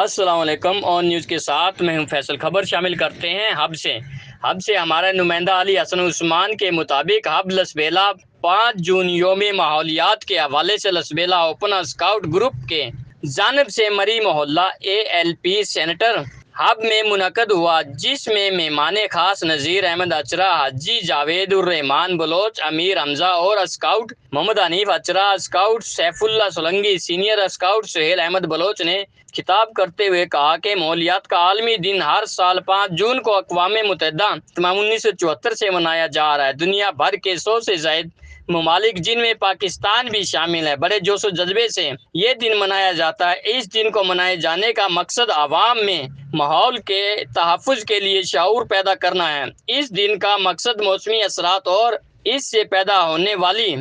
السلام علیکم۔ اور نیوز کے ساتھ میں ہوں فیصل۔ خبر شامل کرتے ہیں ہب سے ہمارا نمائندہ علی حسن عثمان کے مطابق ہب لسبیلا 5 جون یوم ماحولیات کے حوالے سے لسبیلا اوپن اسکاؤٹ گروپ کے جانب سے مری محلہ ALP سینٹر ہب میں منعقد ہوا، جس میں مہمان خاص نذیر احمد اچرا، حاجی جاوید الرحمان بلوچ، امیر حمزہ اور اسکاؤٹ محمد Hanif اچرا، scout Saif Ullah Solangi, senior scout Sohail Ahmad Baloch نے خطاب کرتے ہوئے کہا کہ ماحولیات کا عالمی دن ہر سال 5 جون کو اقوام متحدہ 1974 سے منایا جا رہا ہے۔ دنیا بھر کے 100 سے زائد ممالک، جن میں پاکستان بھی شامل ہے، بڑے جوش و جذبے سے یہ دن منایا جاتا ہے۔ اس دن کو منائے جانے کا مقصد عوام میں ماحول کے تحفظ کے لیے شعور پیدا کرنا ہے۔ اس دن کا مقصد موسمی اثرات اور اس سے پیدا ہونے والی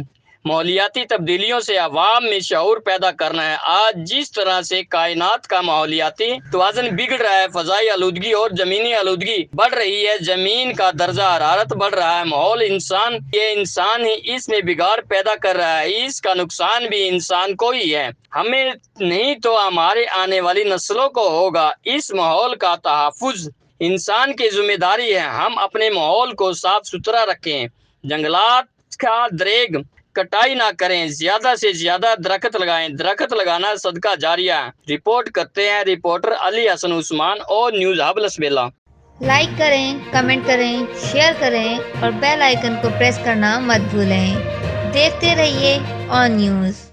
ماحولیاتی تبدیلیوں سے عوام میں شعور پیدا کرنا ہے۔ آج جس طرح سے کائنات کا ماحولیاتی توازن بگڑ رہا ہے، فضائی آلودگی اور زمینی آلودگی بڑھ رہی ہے، زمین کا درجہ حرارت بڑھ رہا ہے، ماحول انسان ہی اس میں بگاڑ پیدا کر رہا ہے، اس کا نقصان بھی انسان کو ہی ہے، ہمیں نہیں تو ہمارے آنے والی نسلوں کو ہوگا۔ اس ماحول کا تحفظ انسان کی ذمہ داری ہے۔ ہم اپنے ماحول کو صاف ستھرا رکھیں، جنگلات کا دریغ کٹائی نہ کریں، زیادہ سے زیادہ درخت لگائیں، درخت لگانا صدقہ جاریہ ہے۔ رپورٹ کرتے ہیں رپورٹر علی حسن عثمان اور نیوز ہب لسبیلا۔ لائک کریں، کمنٹ کریں، شیئر کریں اور بیل آئیکن کو پریس کرنا مت بھولیں۔ دیکھتے رہیے آن نیوز۔